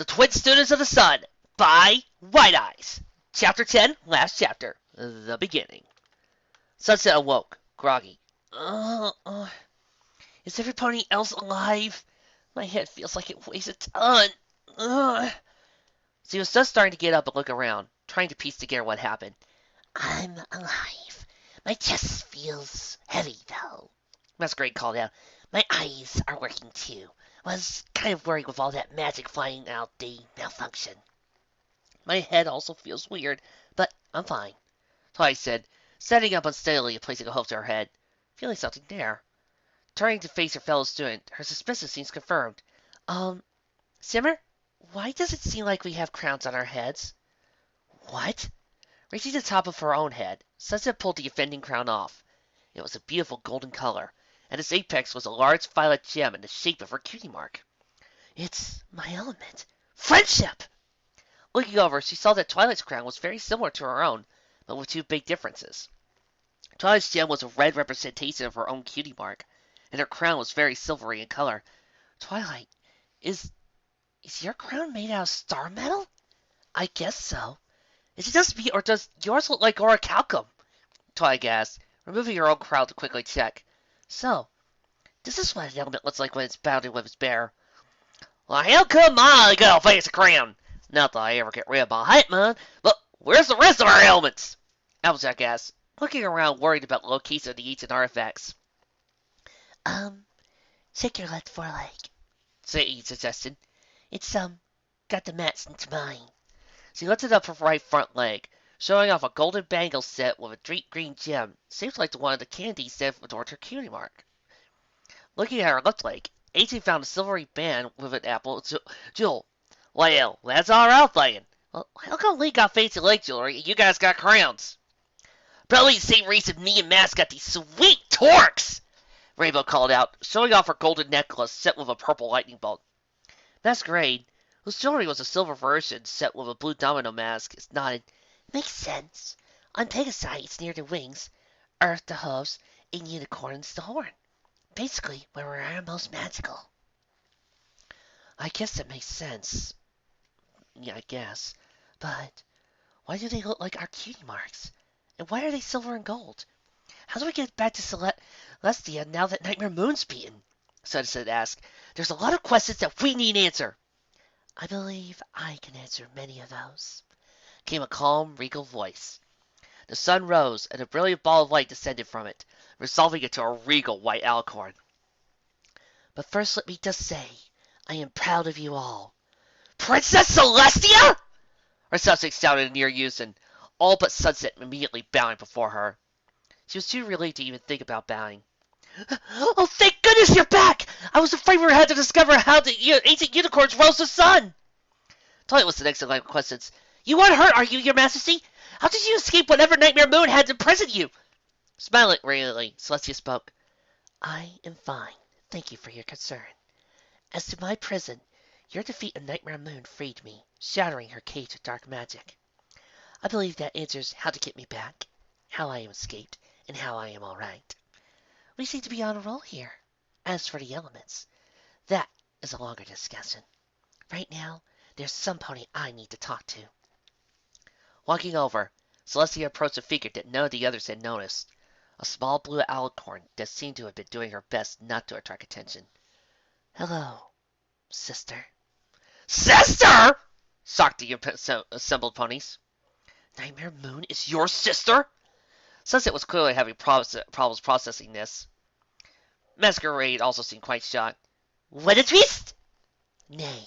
The Twin Students of the Sun by White Eyes. Chapter 10, last chapter, the beginning. Sunset awoke, groggy. Is everybody else alive? My head feels like it weighs a ton. So he was just starting to get up and look around, trying to piece together what happened. I'm alive. My chest feels heavy, though. Masquerade called out. My eyes are working, too. Was kind of worried with all that magic flying out the malfunction. My head also feels weird, but I'm fine, Twilight said, standing up unsteadily and placing a hook to her head, feeling something there. Turning to face her fellow student, her suspicion seems confirmed. Shimmer, why does it seem like we have crowns on our heads? What? Reaching the top of her own head, Sunset pulled the offending crown off. It was a beautiful golden color, and its apex was a large violet gem in the shape of her cutie mark. It's my element. Friendship! Looking over, she saw that Twilight's crown was very similar to her own, but with two big differences. Twilight's gem was a red representation of her own cutie mark, and her crown was very silvery in color. Twilight, is your crown made out of star metal? I guess so. Is it just me, or does yours look like orichalcum? Twilight asked, removing her own crown to quickly check. So, this is what an element looks like when it's bounded with its bear. Well, hell come on, go face a crown. Not that I ever get rid of my hype, man, but where's the rest of our elements? Applejack asked, looking around worried about the location of the ancient artifacts. Check your left foreleg, Sadie suggested. It's, got the match into mine. She lifted up her right front leg, showing off a golden bangle set with a deep green gem, seems like the one of the candies that adorned her cutie mark. Looking at her left leg, A.J. found a silvery band with an apple jewel. Well, that's our outlaying. Well, how come Lee got fancy leg jewelry and you guys got crowns? Probably the same reason me and Mask got these sweet torques, Rainbow called out, showing off her golden necklace set with a purple lightning bolt. Masquerade, whose jewelry was a silver version set with a blue domino mask, nodded. Makes sense. On Pegasi, it's near the wings, Earth the hooves, and Unicorns the horn. Basically, where we are most magical. I guess that makes sense. Yeah, I guess. But why do they look like our cutie marks? And why are they silver and gold? How do we get back to Celestia now that Nightmare Moon's beaten? Sunset asked. There's a lot of questions that we need an answer. I believe I can answer many of those, came a calm, regal voice. The sun rose, and a brilliant ball of light descended from it, resolving into a regal white alicorn. But first let me just say, I am proud of you all. Princess Celestia? Her subjects shouted in near unison, all but Sunset immediately bowing before her. She was too relieved to even think about bowing. Oh, thank goodness you're back! I was afraid we had to discover how the ancient unicorns rose the sun! Twilight was the next in line of questions. You weren't hurt, are you, your majesty? How did you escape whatever Nightmare Moon had imprisoned you? Smiling radiantly, Celestia spoke. I am fine. Thank you for your concern. As to my prison, your defeat of Nightmare Moon freed me, shattering her cage of dark magic. I believe that answers how to get me back, how I am escaped, and how I am all right. We seem to be on a roll here. As for the elements, that is a longer discussion. Right now, there's somepony I need to talk to. Walking over, Celestia approached a figure that none of the others had noticed. A small blue alicorn that seemed to have been doing her best not to attract attention. Hello, sister. Sister? Shocked the assembled ponies. Nightmare Moon is your sister? Sunset was clearly having problems processing this. Masquerade also seemed quite shocked. What a twist! Nay,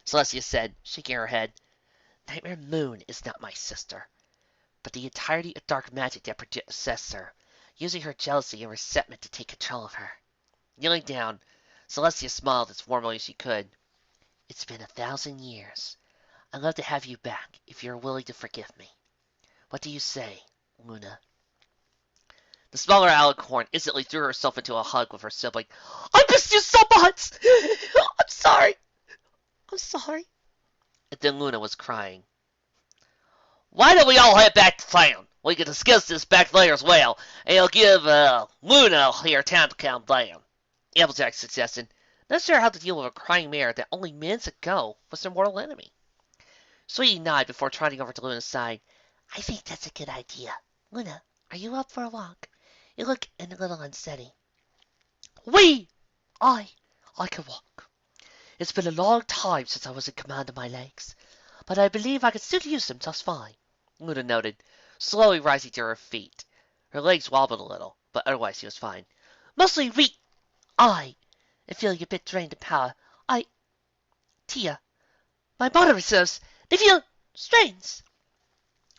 Celestia said, shaking her head. Nightmare Moon is not my sister, but the entirety of dark magic that possessed her, using her jealousy and resentment to take control of her. Kneeling down, Celestia smiled as warmly as she could. It's been 1,000 years. I'd love to have you back if you're willing to forgive me. What do you say, Luna? The smaller alicorn instantly threw herself into a hug with her sibling. I missed you so much! I'm sorry! I'm sorry. And then Luna was crying. Why don't we all head back to town? We can discuss this back later as well, and I'll give Luna here time to calm down, Applejack suggested. Not sure how to deal with a crying mare that only minutes ago was their mortal enemy. Sweetie nodded before trotting over to Luna's side. I think that's a good idea. Luna, are you up for a walk? You look a little unsteady. Oui! I can walk. It's been a long time since I was in command of my legs, but I believe I can still use them just fine. Luna noted, slowly rising to her feet. Her legs wobbled a little, but otherwise she was fine. Mostly weak. I feeling a bit drained of power. Tia, my body reserves, they feel strains.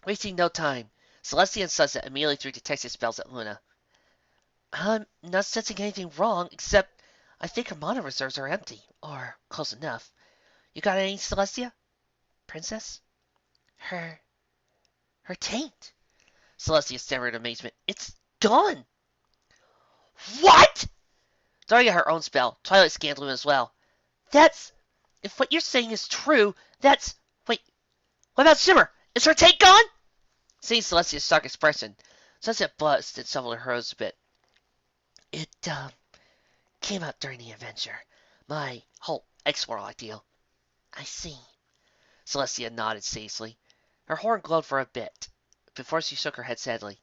Wasting no time, Celestia and Sunset immediately threw detective spells at Luna. I'm not sensing anything wrong, except I think her mana reserves are empty, or close enough. You got any, Celestia? Princess? Her taint. Celestia stammered in amazement. It's gone! What? Throwing out her own spell, Twilight scanned Luna as well. If what you're saying is true, wait, what about Shimmer? Is her taint gone? Seeing Celestia's shocked expression, Sunset buzzed and shuffled her hose a bit. It, came up during the adventure. My whole X-World ideal. I see. Celestia nodded sagely. Her horn glowed for a bit, before she shook her head sadly.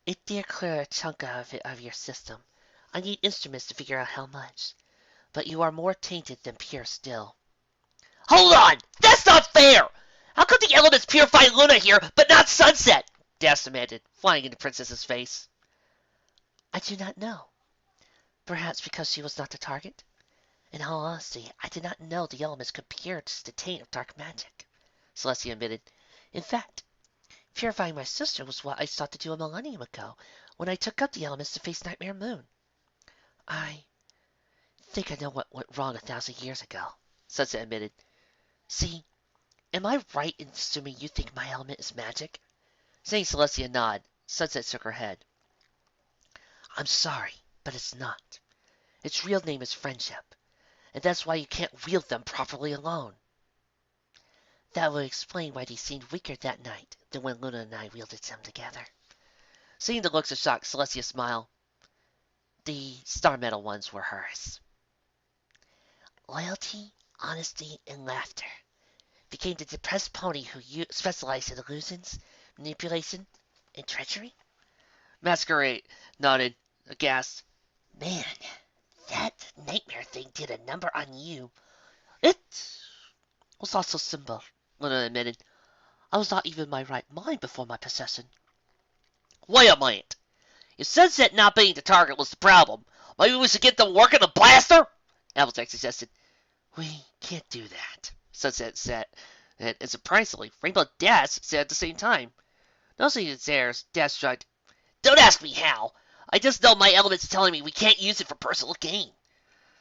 It did clear a chunk of it of your system. I need instruments to figure out how much. But you are more tainted than pure still. Hold on! That's not fair! How could the elements purify Luna here, but not Sunset? Das demanded, flying into Princess's face. I do not know. Perhaps because she was not the target? In all honesty, I did not know the elements could pierce the taint of dark magic, Celestia admitted. In fact, purifying my sister was what I sought to do a millennium ago, when I took up the elements to face Nightmare Moon. I think I know what went wrong 1,000 years ago, Sunset admitted. See, am I right in assuming you think my element is magic? Seeing Celestia nod, Sunset shook her head. I'm sorry, but it's not. Its real name is friendship, and that's why you can't wield them properly alone. That would explain why they seemed weaker that night than when Luna and I wielded them together. Seeing the looks of shock, Celestia smiled. The star metal ones were hers. Loyalty, honesty, and laughter became the depressed pony who specialized in illusions, manipulation, and treachery? Masquerade nodded, aghast. Man, that nightmare thing did a number on you. It was also simple, Luna admitted. I was not even in my right mind before my possession. Wait a minute. If Sunset not being the target was the problem, maybe we should get them working the blaster? Applejack suggested. We can't do that, Sunset said, and surprisingly, Rainbow Dash said at the same time. Noticing its airs, Dash shrugged. Don't ask me how. I just know my element's telling me we can't use it for personal gain.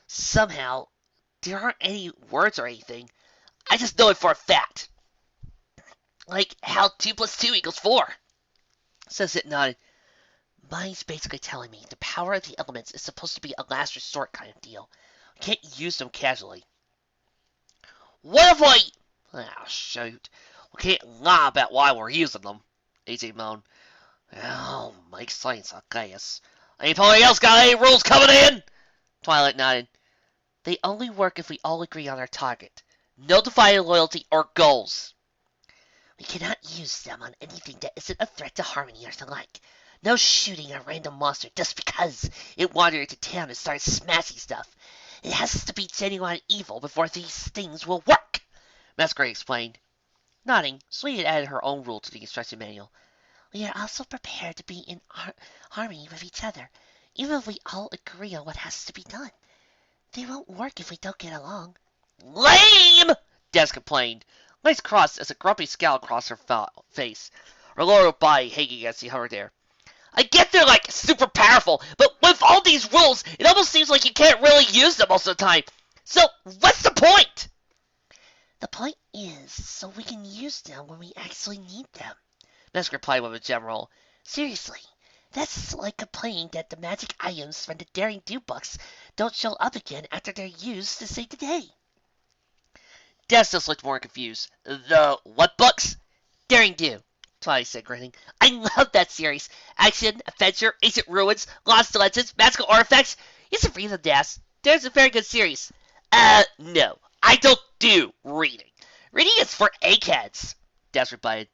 Somehow, there aren't any words or anything. I just know it for a fact. Like how 2 + 2 = 4. Sunset nodded. Mine's basically telling me the power of the elements is supposed to be a last resort kind of deal. We can't use them casually. What if Oh, shoot. We can't lie about why we're using them, AJ moaned. Oh, makes sense, I guess. Anybody else got any rules coming in? Twilight nodded. They only work if we all agree on our target. No divided loyalty or goals. We cannot use them on anything that isn't a threat to harmony or the like. No shooting a random monster just because it wandered into town and started smashing stuff. It has to be genuine evil before these things will work, Masquerade explained. Nodding, Sweetie added her own rule to the instruction manual. We are also prepared to be in harmony with each other, even if we all agree on what has to be done. They won't work if we don't get along. Lame! Des complained. Legs crossed as a grumpy scowl crossed her face, her lower body hanging as she hovered there. I get they're like super powerful, but with all these rules, it almost seems like you can't really use them most of the time. So, what's the point? The point is so we can use them when we actually need them, Mask replied with a general. Seriously, that's like complaining that the magic items from the Daring Do books don't show up again after they're used to save the day. Des just looked more confused. The what books? Daring Do, Twilight said, grinning. I love that series. Action, adventure, ancient ruins, lost legends, magical artifacts. You should read them, Des. there's a very good series. No. I don't do reading. Reading is for eggheads, Des replied.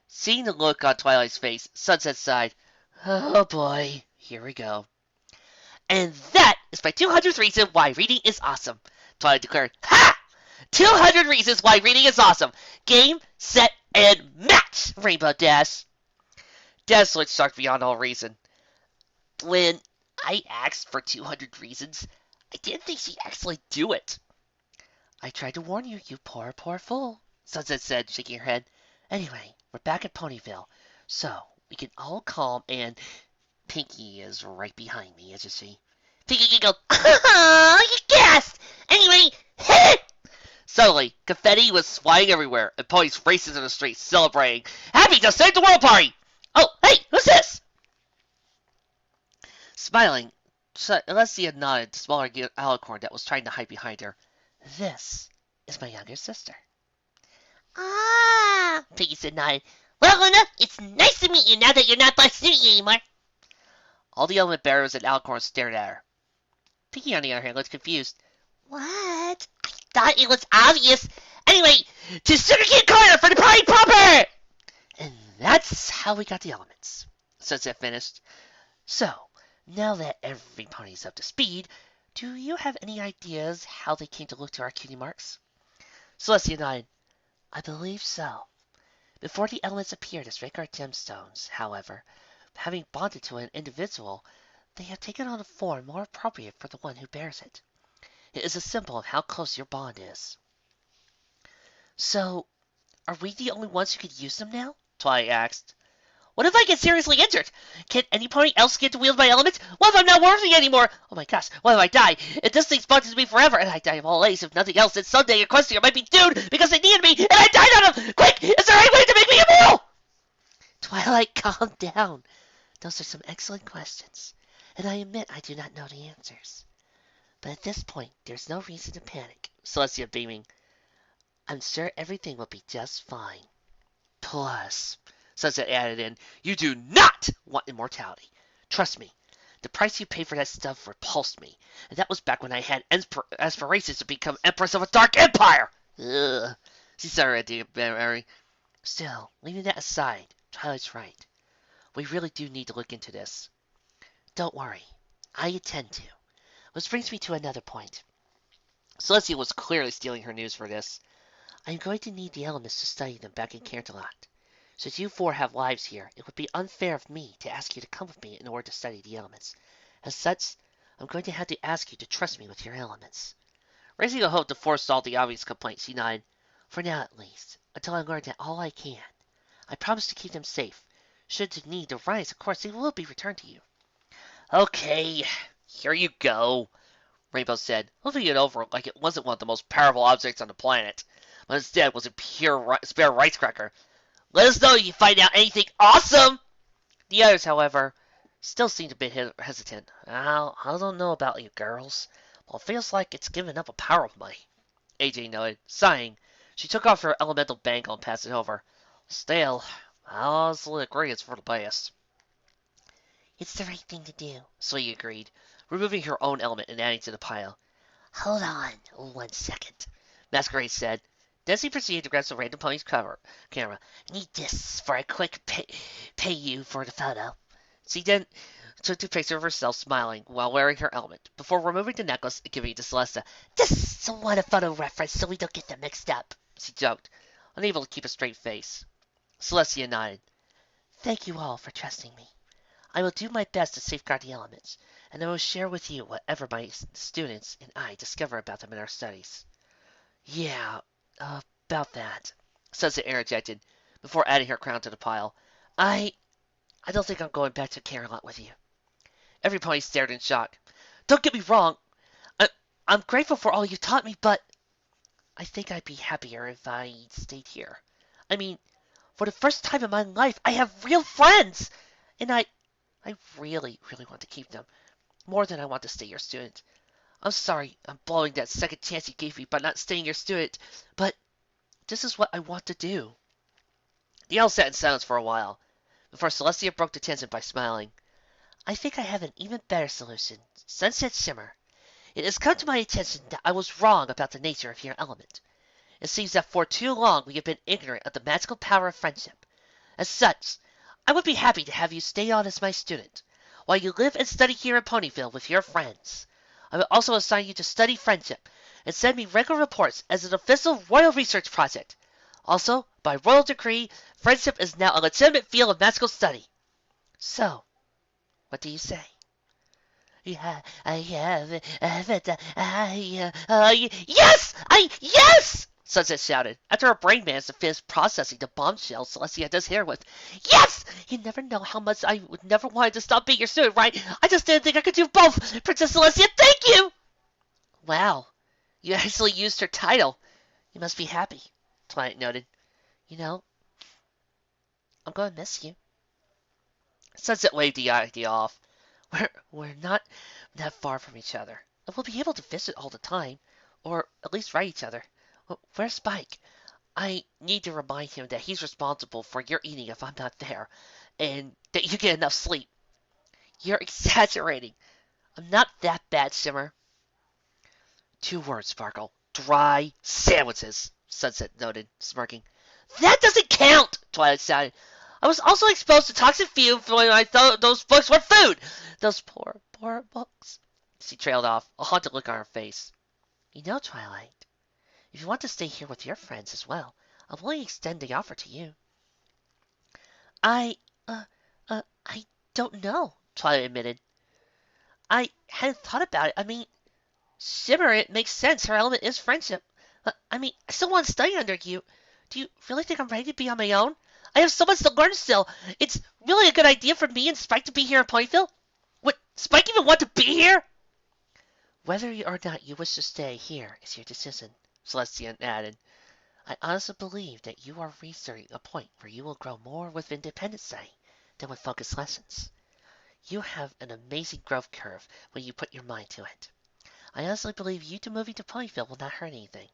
Seeing the look on Twilight's face, Sunset sighed. Oh boy, here we go. And that is my 200th reason why reading is awesome, Twilight declared. Ha! 200 reasons why reading is awesome. Game, set, and match, Rainbow Dash. Des looked shocked beyond all reason. When I asked for 200 reasons, I didn't think she'd actually do it. I tried to warn you, you poor, poor fool, Sunset said, shaking her head. Anyway, we're back at Ponyville, so we can all calm and... Pinky is right behind me, isn't she? Pinky giggled. Oh, you guessed! Anyway, hit it! Suddenly, confetti was flying everywhere, and ponies raced into the streets, celebrating. Happy to save the world party! Oh, hey, who's this? Smiling, Celestia nodded to smaller alicorn that was trying to hide behind her. This is my younger sister. Ah, Piggy said, nodding. Well, Luna, it's nice to meet you now that you're not Black Snooty anymore. All the element bearers and alicorns stared at her. Piggy, on the other hand, looked confused. What? I thought it was obvious. Anyway, to Sugarcane Corner for the party proper! And that's how we got the elements, Sunset finished. So, now that every pony's up to speed, do you have any ideas how they came to look to our cutie marks? Celestia nodded. I believe so. Before the elements appeared as regular gemstones, however, having bonded to an individual, they have taken on a form more appropriate for the one who bears it. It is a symbol of how close your bond is. So, are we the only ones who could use them now? Twilight asked. What if I get seriously injured? Can any pony else get to wield my elements? What if I'm not worthy anymore? Oh my gosh, what if I die? If this thing's bonded to me forever, and I die of old age, if nothing else, then someday Equestria might be doomed because they needed me, and I died on them! Quick, is there any way to make me immortal? Twilight, calm down. Those are some excellent questions, and I admit I do not know the answers. But at this point, there's no reason to panic. Celestia beaming. I'm sure everything will be just fine. Plus, Sunset added in, you do not want immortality. Trust me, the price you paid for that stuff repulsed me, and that was back when I had aspirations to become Empress of a Dark Empire! Ugh. She started at the Mare. Still, leaving that aside, Twilight's right. We really do need to look into this. Don't worry, I intend to. Which brings me to another point. Celestia was clearly stealing her news for this. I'm going to need the elements to study them back in Canterlot. Since you four have lives here, it would be unfair of me to ask you to come with me in order to study the elements. As such, I'm going to have to ask you to trust me with your elements. Raising a hope to forestall the obvious complaint, she nodded. For now, at least, until I learn that all I can. I promise to keep them safe. Should the need arise, of course, they will be returned to you. Okay, here you go, Rainbow said, holding it over like it wasn't one of the most powerful objects on the planet, but instead was a pure spare rice cracker. Let us know if you find out anything awesome! The others, however, still seemed a bit hesitant. I don't know about you girls. Well, it feels like it's giving up a power of mine. AJ noted. Sighing, she took off her elemental bangle and passed it over. Still, I honestly agree it's for the best. It's the right thing to do, Slee agreed, removing her own element and adding to the pile. Hold on 1 second, Masquerade said. Then she proceeded to grab some random pony's camera. Need this for a quick pay you for the photo. She then took a picture of herself smiling while wearing her element, before removing the necklace and giving it to Celestia. Just want a photo reference so we don't get them mixed up, she joked, unable to keep a straight face. Celestia nodded. Thank you all for trusting me. I will do my best to safeguard the elements, and I will share with you whatever my students and I discover about them in our studies. Yeah, about that, Sunset interjected, before adding her crown to the pile. I don't think I'm going back to Carolot with you. Every pony stared in shock. Don't get me wrong. I'm grateful for all you taught me, but I think I'd be happier if I stayed here. I mean, for the first time in my life, I have real friends, and I really, really want to keep them, more than I want to stay your student. I'm sorry I'm blowing that second chance you gave me by not staying your student, but this is what I want to do. The owl sat in silence for a while, before Celestia broke the tension by smiling. I think I have an even better solution. Sunset Shimmer. It has come to my attention that I was wrong about the nature of your element. It seems that for too long we have been ignorant of the magical power of friendship. As such, I would be happy to have you stay on as my student, while you live and study here in Ponyville with your friends. I will also assign you to study friendship, and send me regular reports as an official royal research project. Also, by royal decree, friendship is now a legitimate field of magical study. So, what do you say? Yeah, yes! Sunset shouted, after her brain managed to finish processing the bombshell Celestia does here with. Yes! You never know how much I would never want to stop being your student, right? I just didn't think I could do both! Princess Celestia, thank you! Wow, you actually used her title. You must be happy, Twilight noted. You know, I'm going to miss you. Sunset waved the idea off. We're not that far from each other. And we'll be able to visit all the time, or at least write each other. Where's Spike? I need to remind him that he's responsible for your eating if I'm not there, and that you get enough sleep. You're exaggerating. I'm not that bad, Shimmer. 2 words, Sparkle. Dry sandwiches, Sunset noted, smirking. That doesn't count, Twilight shouted. I was also exposed to toxic fumes when I thought those books were food. Those poor, poor books. She trailed off, a haunted look on her face. You know, Twilight, if you want to stay here with your friends as well, I'll only extend the offer to you. I don't know, Twilight admitted. I hadn't thought about it. I mean, Shimmer, it makes sense. Her element is friendship. I still want to study under you. Do you really think I'm ready to be on my own? I have so much to learn still. It's really a good idea for me and Spike to be here in Ponyville. Would Spike even want to be here? Whether or not you wish to stay here is your decision, Celestia added. I honestly believe that you are reaching a point where you will grow more with independent study than with focused lessons. You have an amazing growth curve when you put your mind to it. I honestly believe you moving to Ponyville will not hurt anything.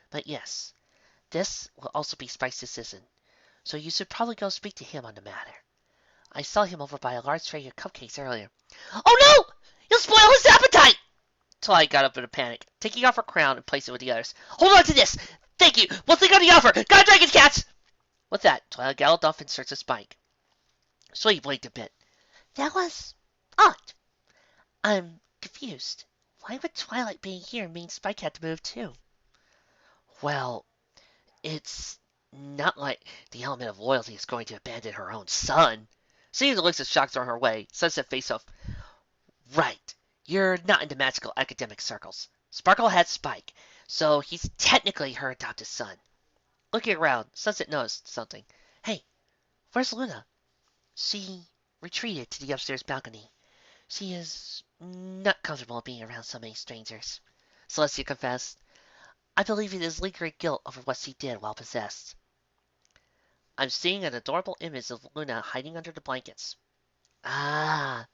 But yes, this will also be Spike's decision, so you should probably go speak to him on the matter. I saw him over by a large tray of cupcakes earlier. Oh no! You'll spoil his appetite! Twilight got up in a panic, taking off her crown and placing it with the others. Hold on to this! Thank you! We'll think on the offer! Got dragons, cats! With that, Twilight galloped off in search of Spike. So he blinked a bit. That was odd. I'm confused. Why would Twilight being here mean Spike had to move too? Well, it's not like the element of loyalty is going to abandon her own son. Seeing the looks of shock thrown her way, Sunset faced off. Right. You're not into magical academic circles. Sparkle had Spike, so he's technically her adopted son. Looking around, Sunset noticed something. Hey, where's Luna? She retreated to the upstairs balcony. She is not comfortable being around so many strangers, Celestia confessed. I believe it is lingering guilt over what she did while possessed. I'm seeing an adorable image of Luna hiding under the blankets. Ah,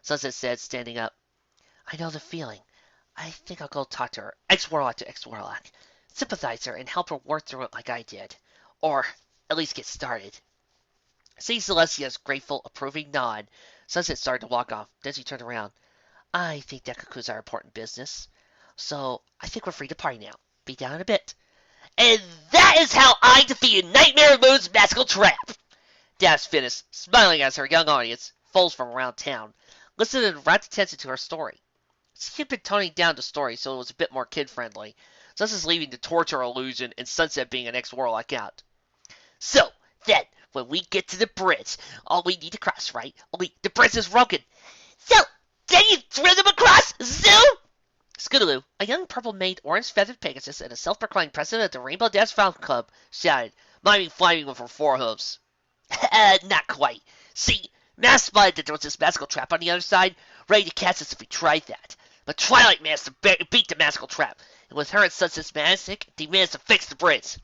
Sunset said, standing up. I know the feeling. I think I'll go talk to her, ex-warlock to ex-warlock, sympathize her, and help her work through it like I did. Or at least get started. Seeing Celestia's grateful, approving nod, Sunset started to walk off. Then she turned around. I think that concludes our important business. So I think we're free to party now. Be down in a bit. And that is how I defeated Nightmare Moon's magical trap! Daphne finished, smiling as her young audience, foes from around town, listened and rapt attention to her story. She had been toning down the story so it was a bit more kid-friendly, such as leaving the torture illusion and Sunset being an ex-warlock out. So, then, when we get to the bridge, all we need to cross, right? Only the bridge is broken. So, then you throw them across? Zoom! Scootaloo, a young purple-made, orange-feathered Pegasus and a self-proclaimed president of the Rainbow Dash Fountain Club, shouted, miming flying with her 4 hooves. Not quite. See, Mass spotted that there was this magical trap on the other side, ready to catch us if we tried that. But Twilight managed to beat the magical trap, and with her and Sunset's magic, they managed to fix the bridge.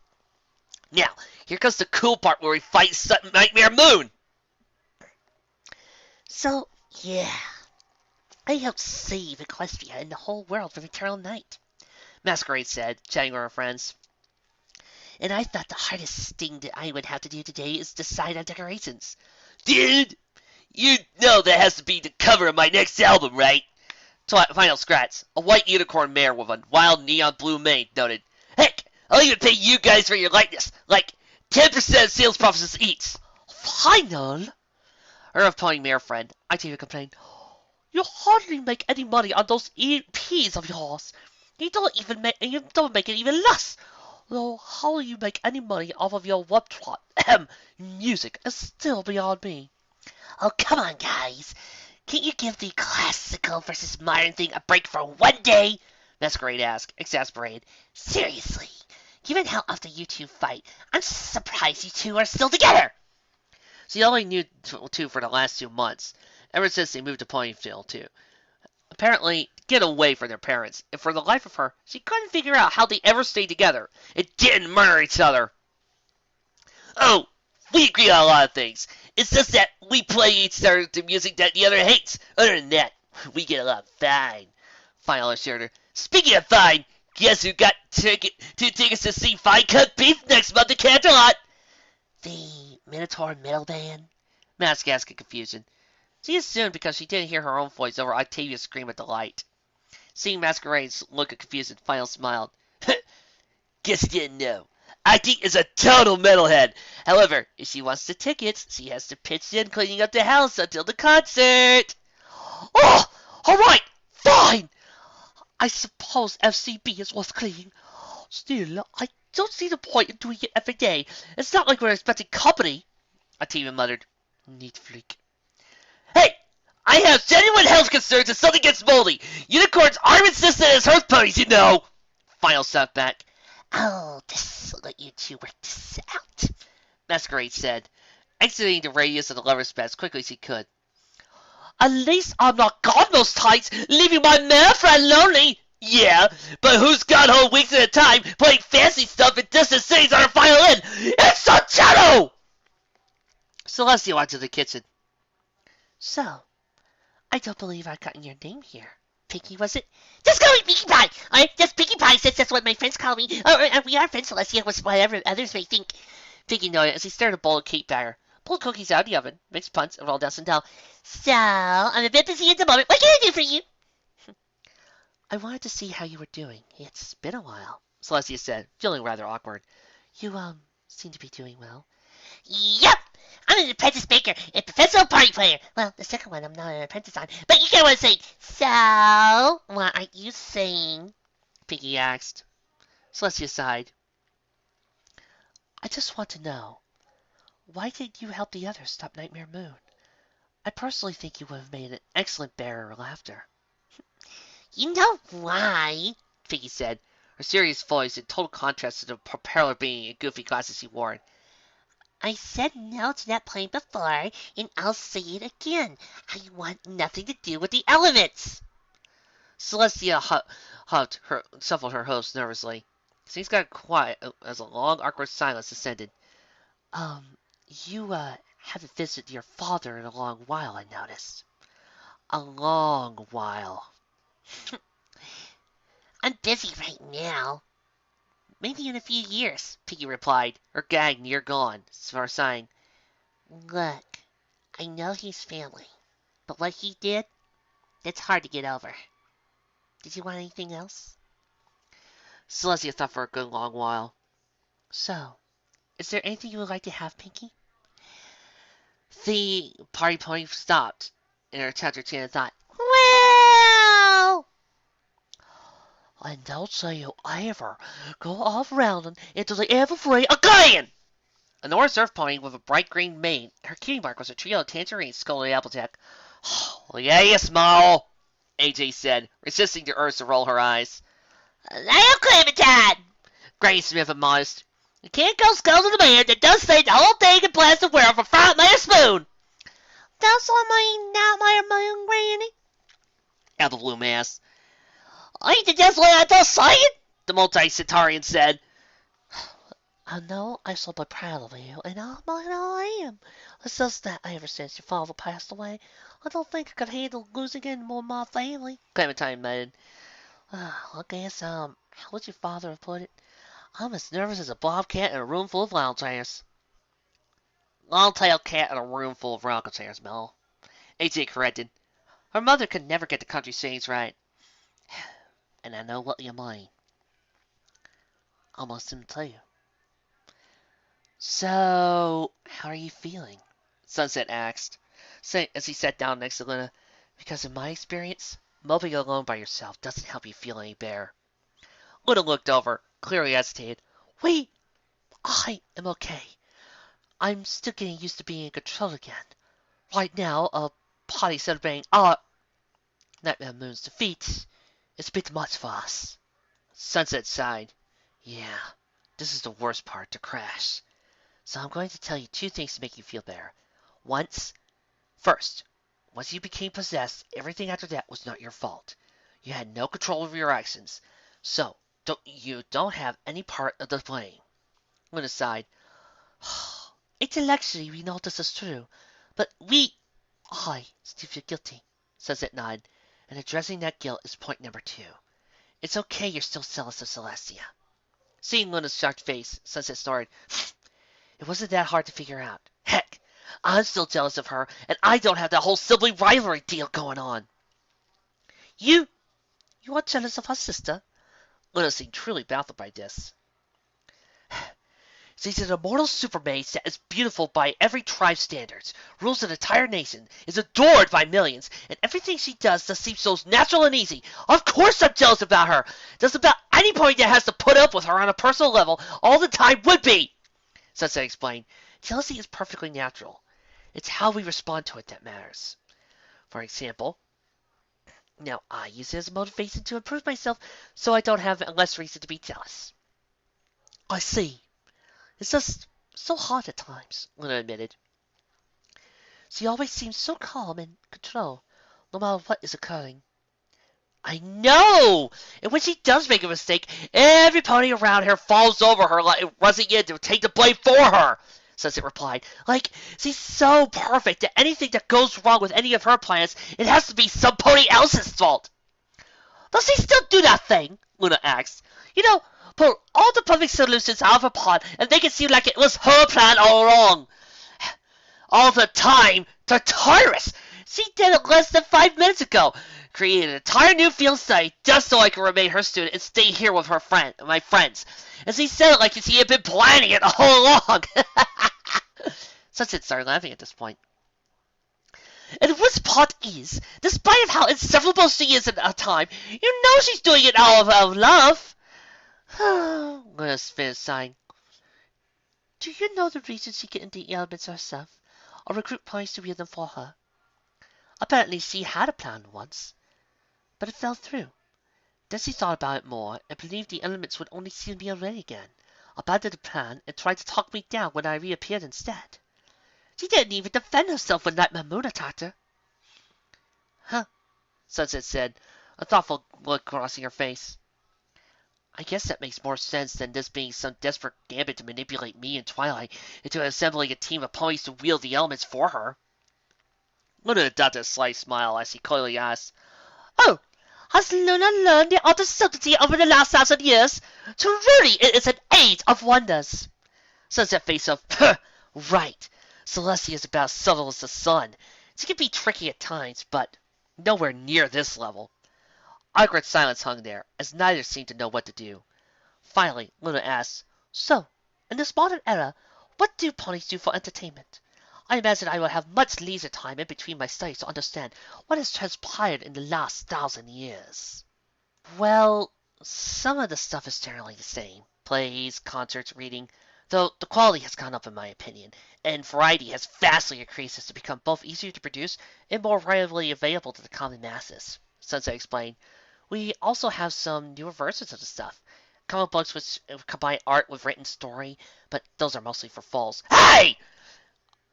Now, here comes the cool part where we fight Nightmare Moon! So, yeah, I helped save Equestria and the whole world from eternal night, Masquerade said, chatting with her friends. And I thought the hardest thing that I would have to do today is decide on decorations. Dude, you know that has to be the cover of my next album, right? Final scratch. A white unicorn mare with a wild neon blue mane noted, "Heck, I'll even pay you guys for your likeness. Like 10% of sales profits each." Final? Her pony mare friend, Octavia complained. "You hardly make any money on those EPs of yours. You don't make it even less. Though how you make any money off of your music is still beyond me." "Oh, come on, guys. Can't you give the classical versus modern thing a break for one day?" Masquerade asked, exasperated. "Seriously, given how often you two fight, I'm surprised you two are still together." She only knew two for the last 2 months, ever since they moved to Ponyville, too. Apparently, get away from their parents, and for the life of her, she couldn't figure out how they ever stayed together and didn't murder each other. "Oh, we agree on a lot of things. It's just that we play each other the music that the other hates. Other than that, we get along fine," Final assured her. "Speaking of fine, guess who got two tickets to see Fine Cut Beef next month at Canterlot?" "The Minotaur Metal Band?" Mask asked in confusion. She assumed because she didn't hear her own voice over Octavia's scream of delight. Seeing Masquerade's look of confusion, Final smiled. "Guess you didn't know. IT is a total metalhead. However, if she wants the tickets, she has to pitch in cleaning up the house until the concert." "Oh, all right, fine. I suppose FCB is worth cleaning. Still, I don't see the point in doing it every day. It's not like we're expecting company," Octavia muttered. "Neat freak." "Hey, I have genuine health concerns if something gets moldy. Unicorns aren't insistent as hearth ponies, you know," Final snapped back. "Oh, this will let you two work this out," Masquerade said, exiting the radius of the lover's bed as quickly as he could. "At least I'm not God most times leaving my male friend lonely. Yeah, but who's gone whole weeks at a time playing fancy stuff in distant cities on a violin? It's a cello!" Celestia went to the kitchen. "So, I don't believe I've gotten your name here. Pinkie, was it?" "Just call me Pinkie Pie! Alright, just Pinkie Pie since that's what my friends call me. We are friends, Celestia, with whatever others may think." Pinkie nodded as he stared at a bowl of cake batter, pulled cookies out of the oven, mixed punch, and rolled down some dough. "So, I'm a bit busy at the moment. What can I do for you?" "I wanted to see how you were doing. It's been a while," Celestia said, feeling rather awkward. "You, seem to be doing well." "Yep! I'm an apprentice baker and professional party player. Well, the second one I'm not an apprentice on, but you get what I'm saying. So, what are you saying?" Pinkie asked. Celestia sighed. "I just want to know, why did you help the others stop Nightmare Moon? I personally think you would have made an excellent bearer of laughter." "You know why?" Pinkie said, her serious voice in total contrast to the propeller being and goofy glasses she wore. "I said no to that plan before, and I'll say it again. I want nothing to do with the elements." Celestia shuffled her host nervously. Things got quiet as a long, awkward silence descended. You, haven't visited your father in a long while, I noticed." "A long while." "I'm busy right now. Maybe in a few years," Pinkie replied, her gag near gone, sighing. "Look, I know he's family, but what he did, that's hard to get over. Did you want anything else?" Celestia thought for a good long while. "So, is there anything you would like to have, Pinkie?" The party pony stopped in her attempt to chain of thought. "Well..." "And don't say you ever go off rounding until they ever free a gun!" A North Surf pony with a bright green mane, her cutie mark was a trio of tangerines scolded Applejack. "Oh, yes, Ma," AJ said, resisting the urge to roll her eyes. "Now, Clementine," Granny Smith admonished. "You can't go scolding a man that does say the whole thing in plastic world for fright my spoon." "That's what I mean, not my moon, Granny," Apple Bloom asked. "Ain't it just what I just saying?" the multi-Centaurian said. "I know I'm so proud of you, and I am. It's just that ever since your father passed away, I don't think I could handle losing any more of my family," Clementine muttered. "I guess, how would your father have put it? I'm as nervous as a bobcat in a room full of long chairs." "Long-tailed cat in a room full of rocking chairs, Mel," AJ corrected. Her mother could never get the country sayings right. And I know what you mean. Almost didn't tell you. So, how are you feeling? Sunset asked, as he sat down next to Luna. Because in my experience, moping alone by yourself doesn't help you feel any better. Luna looked over, clearly agitated. Wait, I am okay. I'm still getting used to being in control again. Right now, a party celebrating Nightmare Moon's defeat is a bit much for us. Sunset sighed. Yeah, this is the worst part, the crash. So I'm going to tell you two things to make you feel better. First, once you became possessed, everything after that was not your fault. You had no control over your actions, so you don't have any part of the blame. Luna sighed. Intellectually, we know this is true, but I still feel guilty. Sunset nodded, and addressing that guilt is point number 2. It's okay you're still jealous of Celestia. Seeing Luna's shocked face, Sunset snorted. It wasn't that hard to figure out. Heck, I'm still jealous of her, and I don't have that whole sibling rivalry deal going on. You are jealous of her sister? Luna seemed truly baffled by this. She's an immortal supermaid that is beautiful by every tribe's standards, rules an entire nation, is adored by millions, and everything she does just seems so natural and easy. Of course I'm jealous about her. Just about anybody that has to put up with her on a personal level all the time would be. Sunset explained. Jealousy is perfectly natural. It's how we respond to it that matters. For example, now I use it as a motivation to improve myself so I don't have less reason to be jealous. I see. It's just so hard at times, Luna admitted. She always seems so calm and in control, no matter what is occurring. I know! And when she does make a mistake, every pony around her falls over her like rushing in to take the blame for her, Sunset replied. Like, she's so perfect that anything that goes wrong with any of her plans, it has to be somebody else's fault. Does she still do that thing? Luna asked. You know, pull all the perfect solutions out of a pot and make it seem like it was her plan all along. All the time, the Taurus! She did it less than 5 minutes ago. Created an entire new field study just so I could remain her student and stay here with my friends. And she said it like she had been planning it all along. Sunset started laughing at this point. And the worst part is, despite of how inseparable she is at a time, you know she's doing it all out of love. Luna finished sighing. Do you know the reason she get into the elements herself, or recruit ponies to wield them for her? Apparently she had a plan once, but it fell through. Then she thought about it more, and believed the elements would only see me already again, abandoned the plan, and tried to talk me down when I reappeared instead. She didn't even defend herself when Nightmare Moon attacked her. Huh, Sunset said, a thoughtful look crossing her face. I guess that makes more sense than this being some desperate gambit to manipulate me and Twilight into assembling a team of ponies to wield the elements for her. Luna adopted a slight smile as he coyly asked, Oh, has Luna learned the art of subtlety over the last 1,000 years? Truly, it is an age of wonders. Sunset faced up. Right. Celestia is about as subtle as the sun. She can be tricky at times, but nowhere near this level. Awkward silence hung there, as neither seemed to know what to do. Finally, Luna asked, So, in this modern era, what do ponies do for entertainment? I imagine I will have much leisure time in between my studies to understand what has transpired in the last 1,000 years. Well, some of the stuff is generally the same. Plays, concerts, reading, though the quality has gone up in my opinion, and variety has vastly increased as to become both easier to produce and more readily available to the common masses, Sunset explained. We also have some newer versions of the stuff. Comic books which combine art with written story, but those are mostly for fools. Hey!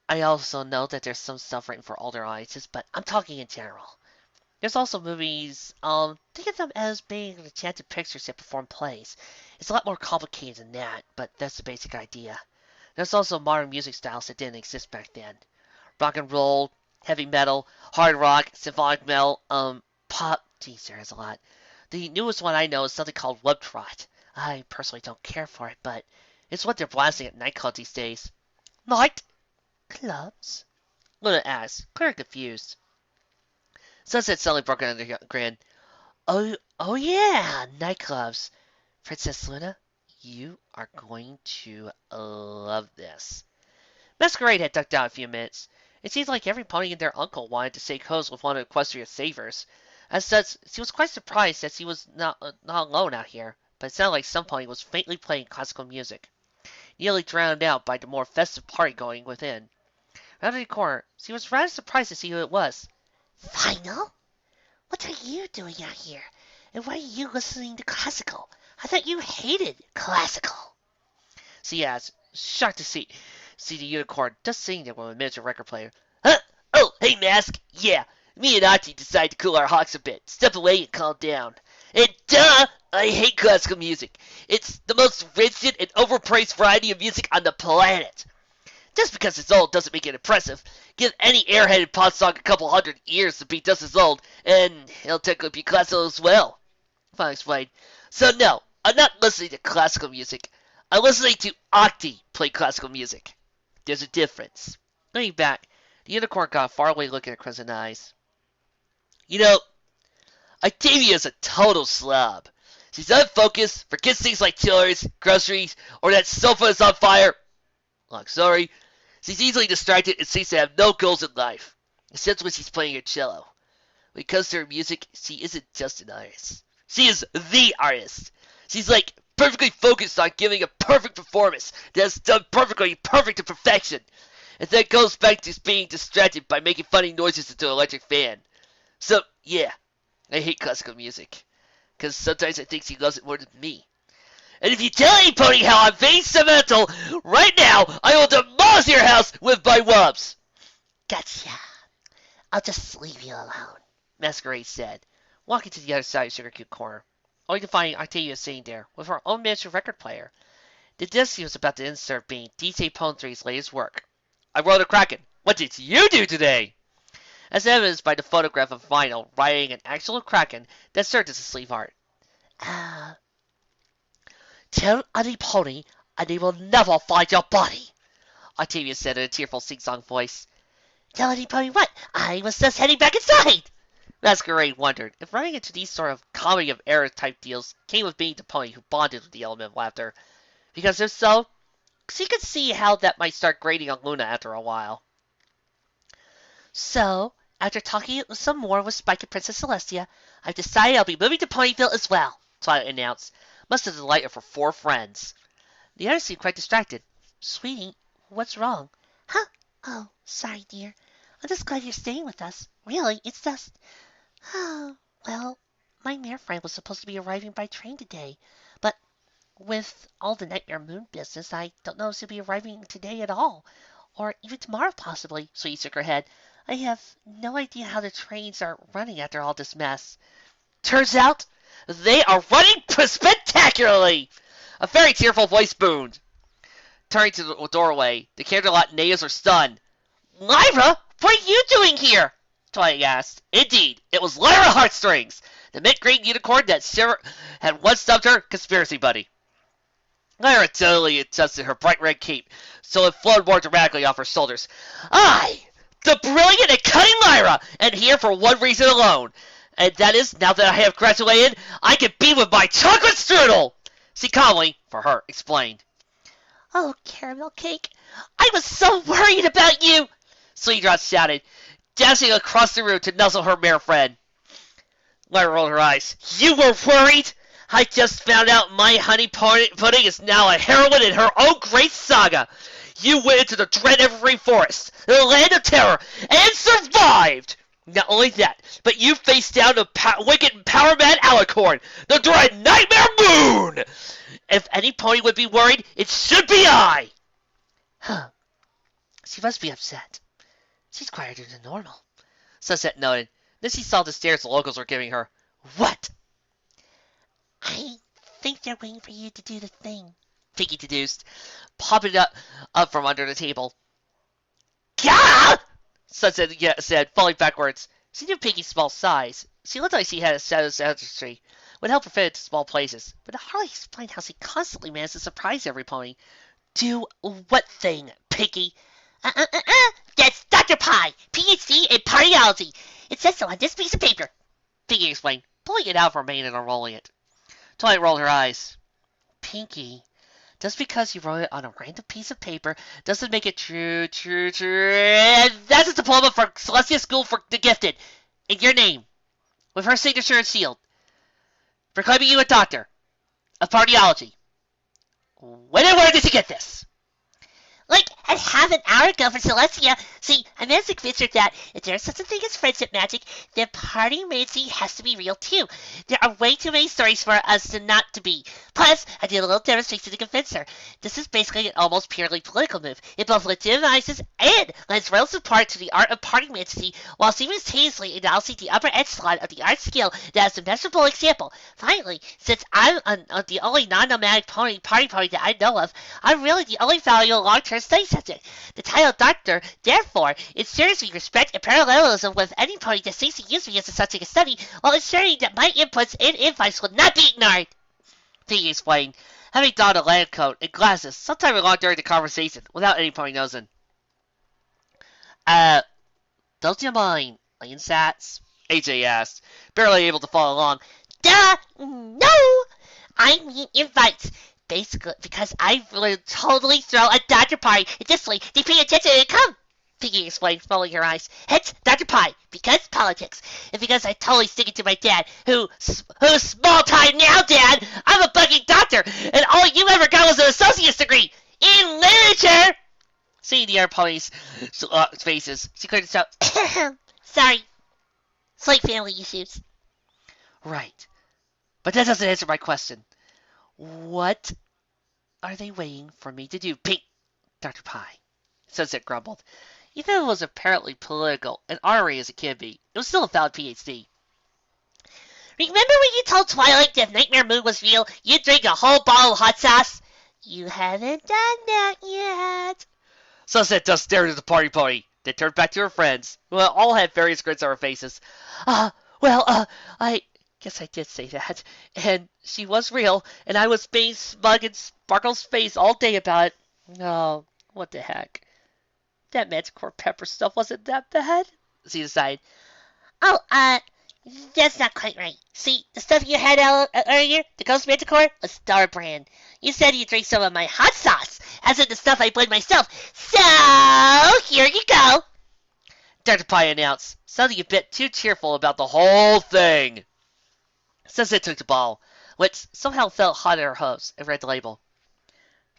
I also know that there's some stuff written for older audiences, but I'm talking in general. There's also movies, think of them as being enchanted pictures that perform plays. It's a lot more complicated than that, but that's the basic idea. There's also modern music styles that didn't exist back then. Rock and roll, heavy metal, hard rock, symphonic metal, pop. Geez, there is a lot. The newest one I know is something called Web Trot. I personally don't care for it, but it's what they're blasting at nightclubs these days. Night clubs? Luna asked, clearly confused. Sunset suddenly broke into a grin. Oh yeah, nightclubs. Princess Luna, you are going to love this. Masquerade had ducked out a few minutes. It seemed like every pony and their uncle wanted to shake hands with one of Equestria's savers. As such, she was quite surprised that she was not alone out here, but it sounded like some pony was faintly playing classical music, nearly drowned out by the more festive party going within. Rounding the corner, she was rather surprised to see who it was. Final? What are you doing out here? And why are you listening to classical? I thought you hated classical. She asked, shocked to see the unicorn just sitting there with a miniature record player. Huh? Oh, hey, Mask. Yeah, me and Auntie decided to cool our hawks a bit, step away and calm down. And duh, I hate classical music. It's the most rigid and overpraised variety of music on the planet. Just because it's old doesn't make it impressive. Give any airheaded pop song a couple hundred years to be just as old, and it'll technically be classical as well. Fine explained. So no, I'm not listening to classical music. I'm listening to Octi play classical music. There's a difference. Looking back, the unicorn got a faraway look in her crimson eyes. You know, Octavia's a total slob. She's unfocused, forgets things like chillers, groceries, or that sofa is on fire. Long sorry. She's easily distracted and seems to have no goals in life, except when she's playing her cello. When it comes to her music, she isn't just an artist. She is the artist. She's like perfectly focused on giving a perfect performance that's done perfect to perfection. And then goes back to being distracted by making funny noises into an electric fan. So, yeah, I hate classical music, because sometimes I think she loves it more than me. And if you tell any pony how I'm being sentimental, right now, I will demolish your house with my wubs. Gotcha. I'll just leave you alone, Masquerade said, walking to the other side of Sugar Cube Corner, only to find Octavia sitting there with her own miniature record player. The disc she was about to insert being DJ Pone3's latest work. I rode a Kraken. What did you do today? As evidenced by the photograph of vinyl riding an actual Kraken that served as a sleeve art. Tell any pony and they will never find your body, Octavia said in a tearful sing-song voice. Tell any pony what? I was just heading back inside. Masquerade wondered if running into these sort of comedy of error type deals came with being the pony who bonded with the element of laughter, because if so, she could see how that might start grating on Luna after a while. So, after talking some more with Spike and Princess Celestia, I've decided I'll be moving to Ponyville as well, Twilight announced, much to the delight of her 4 friends. The others seemed quite distracted. Sweetie, what's wrong? Huh? Oh, sorry, dear. I'm just glad you're staying with us. Really, it's just... Oh, well, my Mare friend was supposed to be arriving by train today, but with all the Nightmare Moon business, I don't know if she'll be arriving today at all, or even tomorrow possibly. So she shook her head. I have no idea how the trains are running after all this mess. Turns out, they are running spectacularly! A very tearful voice boomed. Turning to the doorway, the Canterlot natives are stunned. Lyra, what are you doing here? Twilight asked. Indeed, it was Lyra Heartstrings, the mint-green unicorn that Shimmer had once dubbed her conspiracy buddy. Lyra totally adjusted her bright red cape, so it flowed more dramatically off her shoulders. I, the brilliant and cunning Lyra, am here for one reason alone, and that is, now that I have graduated, I can be with my chocolate strudel! She calmly, for her, explained. Oh, caramel cake, I was so worried about you! Sweetdrop shouted, dashing across the room to nuzzle her Mare friend. Lyra rolled her eyes. You were worried? I just found out my honey pudding is now a heroine in her own great saga. You went into the dread Evergreen Forest, the land of terror, and survived! Not only that, but you faced down the wicked power mad Alicorn, the dread Nightmare Moon! If any pony would be worried, it should be I! Huh. She must be upset. She's quieter than normal. Sunset noted. Then she saw the stares the locals were giving her. What? I think they're waiting for you to do the thing, Pinky deduced, popping up from under the table. Gah! Sunset said, falling backwards. She knew Pinky's small size. She looked like she had a shadow ancestry, would help her fit into small places, but it hardly explained how she constantly managed to surprise every pony. Do what thing, Pinky? That's Dr. Pie, PhD in Partyology. It says so on this piece of paper. Pinky explained, pulling it out from Maine and unrolling it. Twilight rolled her eyes. Pinky, just because you wrote it on a random piece of paper doesn't make it true. That's a diploma for Celestia School for the Gifted, in your name, with her signature and sealed, proclaiming you a doctor of cardiology. When and where did you get this? Like at half an hour ago for Celestia. See, I managed to convince her that if there's such a thing as friendship magic, then party magic has to be real too. There are way too many stories for us to not to be. Plus, I did a little demonstration to convince her. This is basically an almost purely political move. It both legitimizes and lends real support to the art of party magic, while simultaneously acknowledging the upper echelon of the art skill that is a measurable example. Finally, since I'm the only non-nomadic party that I know of, I'm really the only valuable long-term study subject. The title Doctor, therefore, ensures we respect and parallelism with any party that seeks to use me as a subject of study, while ensuring that my inputs and advice will not be ignored. Pinky explained, having donned a lab coat and glasses sometime along during the conversation, without anybody nosing. Don't you mind playing sats? AJ asked, barely able to follow along. Duh! No! I mean invites. Basically, because I will totally throw a Dr. Pie. Additionally, they pay attention and come. Pinky explained, rolling her eyes. Hence, Dr. Pie, because politics. And because I totally stick it to my dad, who's small time now, Dad. I'm a bugging doctor, and all you ever got was an associate's degree in literature. Seeing the other ponies' faces, she cleared herself. Sorry. Slight family issues. Right. But that doesn't answer my question. What are they waiting for me to do? Dr. Pie, Sunset grumbled. Even if it was apparently political and honorary as it can be, it was still a valid PhD. Remember when you told Twilight that Nightmare Moon was real? You'd drink a whole bottle of hot sauce? You haven't done that yet. Sunset just stared at the party pony, then turned back to her friends, who all had various grins on her faces. I guess I did say that. And she was real, and I was being smug in Sparkle's face all day about it. Oh, what the heck. That Manticore Pepper stuff wasn't that bad, she decided. Oh, that's not quite right. See, the stuff you had out earlier, the Ghost Manticore, was Star Brand. You said you'd drink some of my hot sauce, as in the stuff I blend myself. So, here you go. Dr. Pie announced, sounding a bit too cheerful about the whole thing. Sunset took the ball, which somehow felt hot at her hooves, and read the label.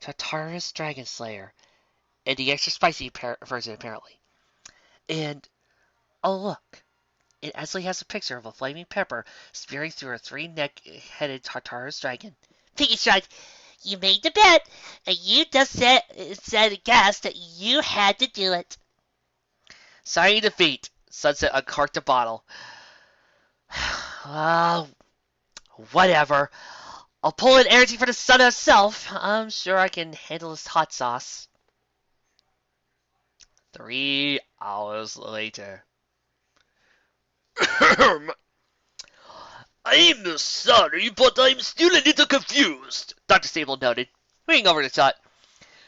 Tartarus Dragon Slayer. And the extra spicy version, apparently. And, oh look, it actually has a picture of a flaming pepper spearing through a three-neck-headed Tartarus dragon. Pinky shrugged. You made the bet, and you just said guessed that you had to do it. Signing defeat, Sunset uncorked the bottle. Whatever. I'll pull in energy for the sun itself. I'm sure I can handle this hot sauce. 3 hours later. I'm sorry, but I'm still a little confused, Dr. Sable noted, reading over the shot.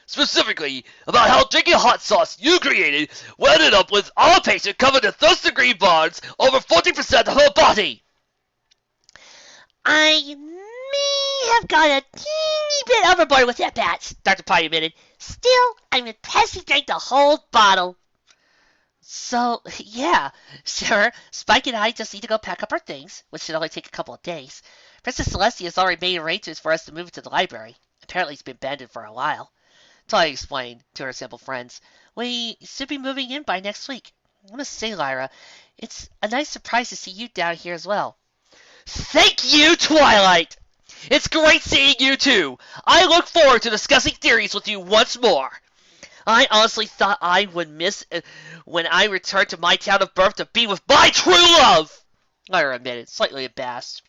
Specifically, about how drinking hot sauce you created will end up with our patient covered in third-degree burns over 40% of her body. I may have gone a teeny bit overboard with that batch, Dr. Pie admitted. Still, I'm impressed you drank the whole bottle. So, yeah, sure, Spike and I just need to go pack up our things, which should only take a couple of days. Princess Celestia has already made arrangements for us to move it to the library. Apparently it's been abandoned for a while. Twilight explained to her simple friends. We should be moving in by next week. I must say, Lyra, it's a nice surprise to see you down here as well. Thank you, Twilight! It's great seeing you too. I look forward to discussing theories with you once more. I honestly thought I would miss when I returned to my town of birth to be with my true love, Lyra admitted, slightly abashed.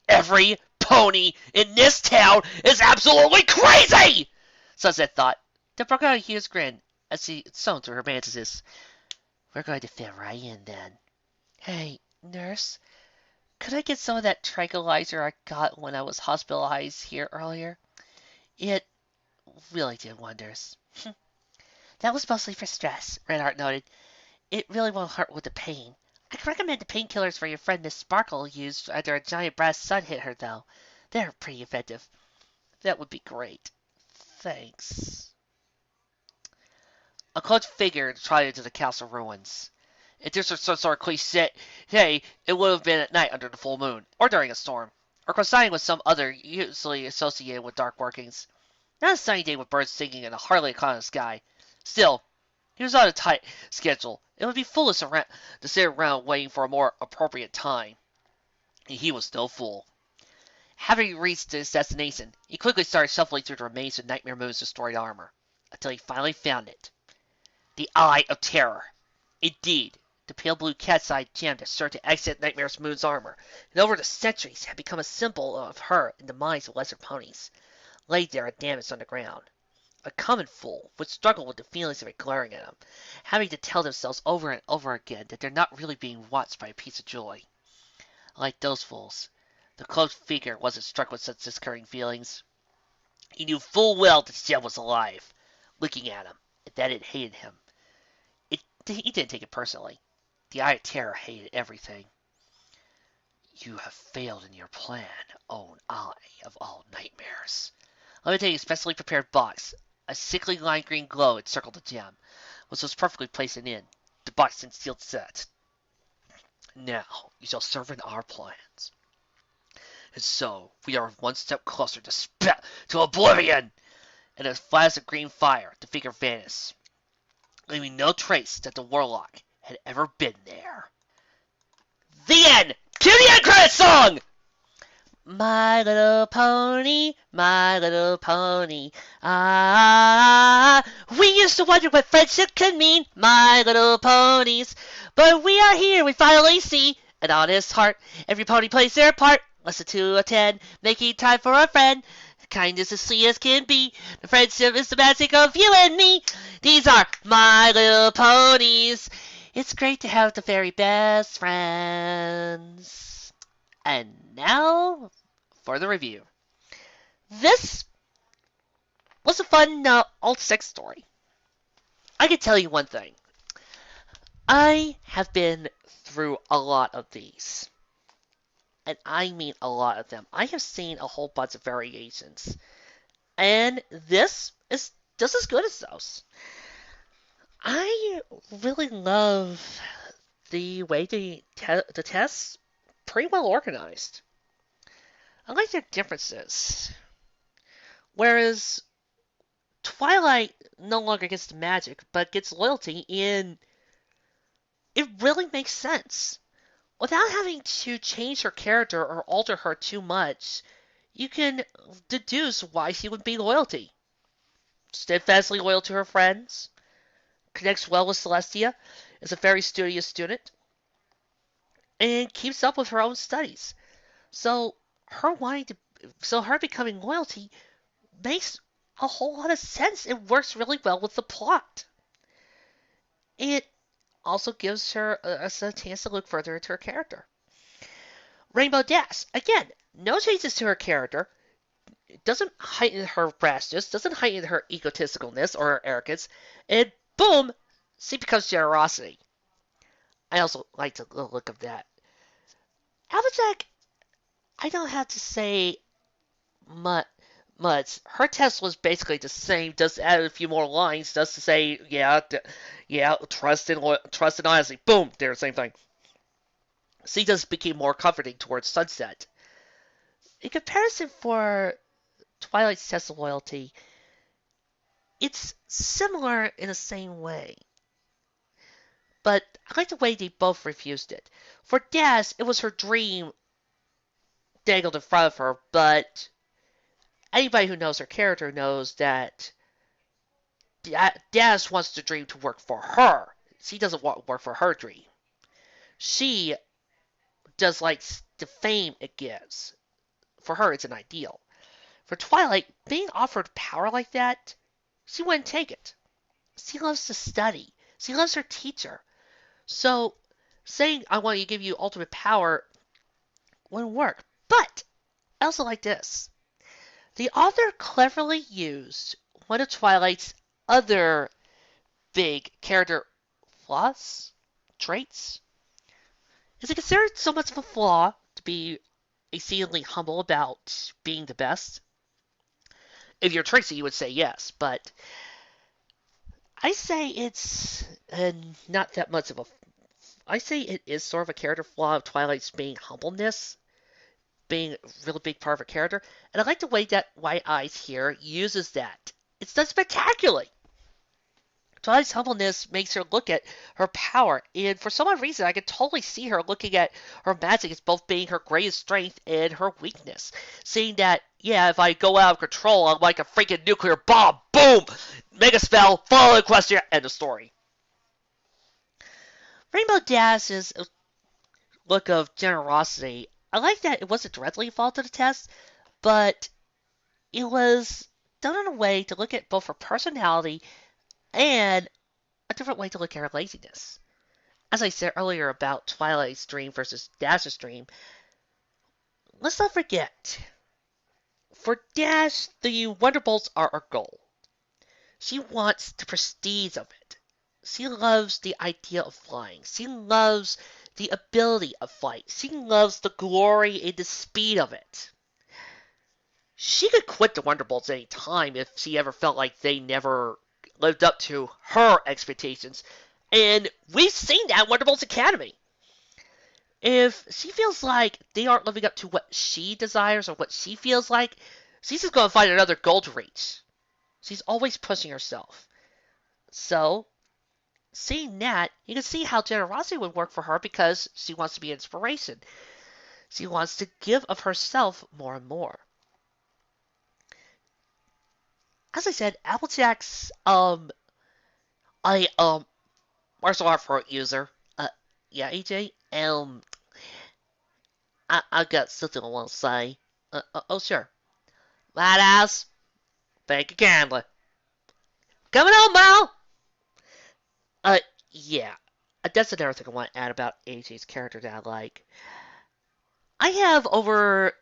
Every pony in this town is absolutely crazy, Sunset thought, then broke out a huge grin as she sewn through her bandages. We're going to fit right in then. Hey, nurse, could I get some of that tranquilizer I got when I was hospitalized here earlier? It really did wonders. That was mostly for stress, Redheart noted. it really won't hurt with the pain. I can recommend the painkillers for your friend Miss Sparkle used after a giant brass sun hit her, though. They're pretty effective. That would be great. Thanks. A cloaked figure trotted into the castle ruins. If this was some sort of cliche, hey, it would have been at night under the full moon, or during a storm, or coinciding with some other usually associated with dark workings. Not a sunny day with birds singing and a hardly cloud in the sky. Still, he was on a tight schedule. It would be foolish to sit around waiting for a more appropriate time. And he was still full. Having reached his destination, he quickly started shuffling through the remains of Nightmare Moon's destroyed armor, until he finally found it. The Eye of Terror. Indeed, the pale blue cat's-eye gem that served to exit Nightmare Moon's armor, and over the centuries had become a symbol of her in the minds of lesser ponies, lay there undamaged on the ground. A common fool would struggle with the feelings of it glaring at them, having to tell themselves over and over again that they're not really being watched by a piece of joy. Like those fools, the cloaked figure wasn't struck with such discouraging feelings. He knew full well that the gem was alive, looking at him, and that it hated him. He didn't take it personally. The Eye of Terror hated everything. You have failed in your plan, own Eye of all nightmares. Let me take a specially prepared box. A sickly lime green glow encircled the gem, which was perfectly placed in the box and sealed set. Now you shall serve in our plans. And so we are one step closer to oblivion. And as flash of green fire, the figure vanished, leaving no trace that the warlock had ever been there. The end! Cue the end credits song! My little pony, ah, we used to wonder what friendship could mean, my little ponies. But we are here, we finally see an honest heart. Every pony plays their part, listen to attend, making time for a friend. Kindness as sweet as can be, the friendship is the magic of you and me. These are my little ponies. It's great to have the very best friends. And now for the review. This was a fun alt sex story. I can tell you one thing. I have been through a lot of these. And I mean a lot of them. I have seen a whole bunch of variations. And this is just as good as those. I really love the way the tests pretty well organized. I like their differences. Whereas Twilight no longer gets the magic, but gets loyalty, and it really makes sense. Without having to change her character or alter her too much, you can deduce why she would be loyalty. Steadfastly loyal to her friends, connects well with Celestia, is a very studious student, and keeps up with her own studies. So her becoming loyalty makes a whole lot of sense. It works really well with the plot. It also gives her a chance to look further into her character. Rainbow Dash, again, no changes to her character. It doesn't heighten her brashness, doesn't heighten her egotisticalness or her arrogance, and boom, she becomes generosity. I also like the look of that. Applejack, I don't have to say much. Her test was basically the same, just added a few more lines just to say, trust and honesty. Boom, they're the same thing. She just became more comforting towards Sunset. In comparison for Twilight's test of loyalty, it's similar in the same way. But I like the way they both refused it. For Dash, it was her dream dangled in front of her, but anybody who knows her character knows that Dash wants the dream to work for her. She doesn't want to work for her dream. She does like the fame it gives. For her, it's an ideal. For Twilight, being offered power like that, she wouldn't take it. She loves to study. She loves her teacher. So, saying, I want to give you ultimate power wouldn't work. But, I also like this. The author cleverly used one of Twilight's other big character flaws. traits? Is it considered so much of a flaw to be exceedingly humble about being the best? If you're Tracy, you would say yes, but I say it's not that much of a. I say it is sort of a character flaw of Twilight's being humbleness, being a really big part of her character, and I like the way that White Eyes here uses that. It's done spectacularly. Twilight's humbleness makes her look at her power, and for some odd reason, I can totally see her looking at her magic as both being her greatest strength and her weakness. Seeing that, yeah, if I go out of control, I'm like a freaking nuclear bomb. Boom! Mega spell, follow the question, end of story. Rainbow Dash's look of generosity, I like that it wasn't directly involved to the test, but it was done in a way to look at both her personality and a different way to look at her laziness. As I said earlier about Twilight's dream versus Dash's dream, let's not forget, for Dash, the Wonderbolts are her goal. She wants the prestige of it. She loves the idea of flying. She loves the ability of flight. She loves the glory and the speed of it. She could quit the Wonderbolts any time if she ever felt like they never lived up to her expectations. And we've seen that in Wonderbolts Academy. If she feels like they aren't living up to what she desires or what she feels like, she's just going to find another goal to reach. She's always pushing herself. So, seeing that, you can see how generosity would work for her because she wants to be inspiration. She wants to give of herself more and more. As I said, Applejack's martial art for user. Yeah, AJ. I got something I want to say. Oh sure. Badass. Thank you kindly. Coming on, Mal. Yeah. That's another thing I want to add about AJ's character that I like. I have over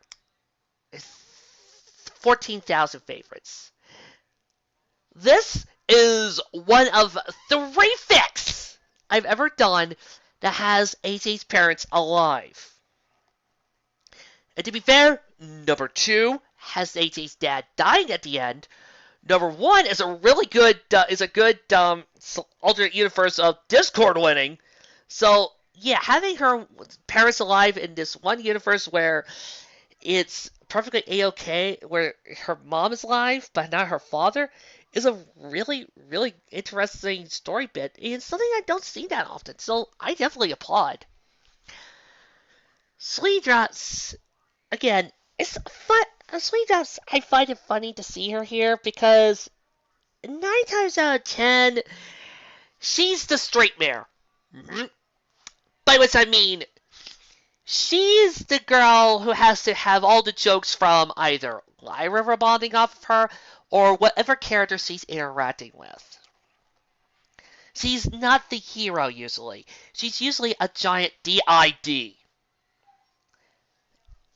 14,000 favorites. This is one of 3 fics I've ever done that has AJ's parents alive. And to be fair, number 2 has AJ's dad dying at the end. Number 1 is a really good, alternate universe of Discord winning. So, yeah, having her parents alive in this one universe where it's perfectly A-okay, where her mom is alive, but not her father, is a really, really interesting story bit, and something I don't see that often, so I definitely applaud. Sleeve Drops, again, it's fun. Sleeve Drops, I find it funny to see her here, because 9 times out of 10, she's the straight mare. By which I mean, she's the girl who has to have all the jokes from either Lyra rebounding off of her, or whatever character she's interacting with. She's not the hero usually. She's usually a giant DID.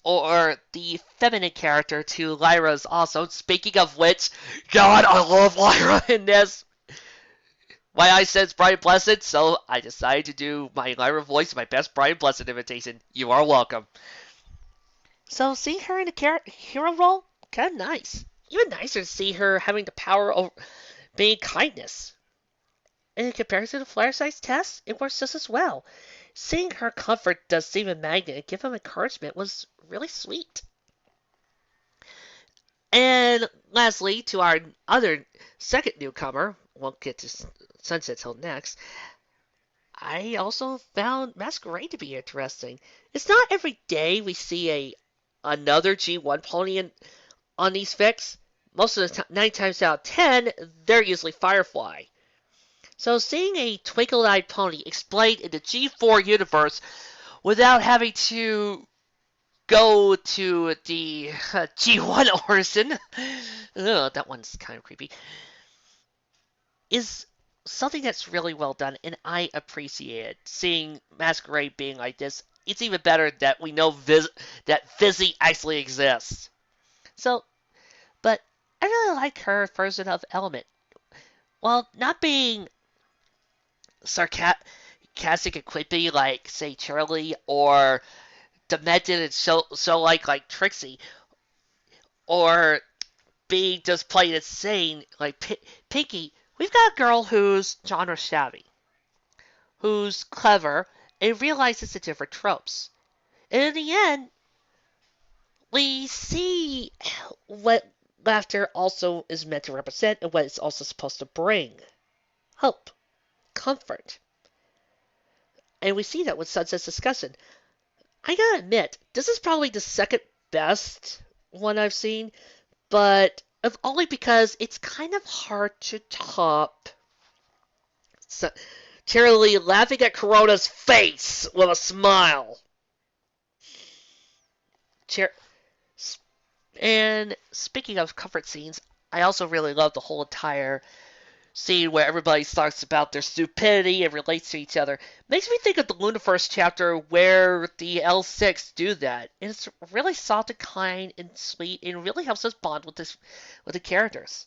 Or the feminine character to Lyra's also. Speaking of which, God, I love Lyra in this. Why I said it's Brian Blessed, so I decided to do my Lyra voice, my best Brian Blessed imitation. You are welcome. So seeing her in a hero role, kind of nice. Even nicer to see her having the power of being kindness. And in comparison to Flare Size Test, it works just as well. Seeing her comfort Stephen Magnet and give him encouragement was really sweet. And lastly, to our other second newcomer, won't get to Sunset till next, I also found Masquerade to be interesting. It's not every day we see another G1 pony on these fics. Most of the time, 9 times out of 10, they're usually Firefly. So seeing a twinkle-eyed pony explained in the G4 universe without having to go to the G1 origin, that one's kind of creepy, is something that's really well done, and I appreciate it. Seeing Masquerade being like this, it's even better that we know that Fizzy actually exists. So, but I really like her version of Element. While not being sarcastic and quippy like, say, Charlie, or demented and so like Trixie, or being just plain insane like Pinky. We've got a girl who's genre savvy, who's clever, and realizes the different tropes. And in the end, we see what laughter also is meant to represent and what it's also supposed to bring. Hope, comfort. And we see that with Sunset's discussion. I gotta admit, this is probably the second best one I've seen, but only because it's kind of hard to top Charlie laughing at Corona's face with a smile. And speaking of comfort scenes, I also really love the whole entire scene where everybody talks about their stupidity and relates to each other. Makes me think of the Lunaverse chapter where the L6 do that. And it's really soft and kind and sweet and really helps us bond with the characters.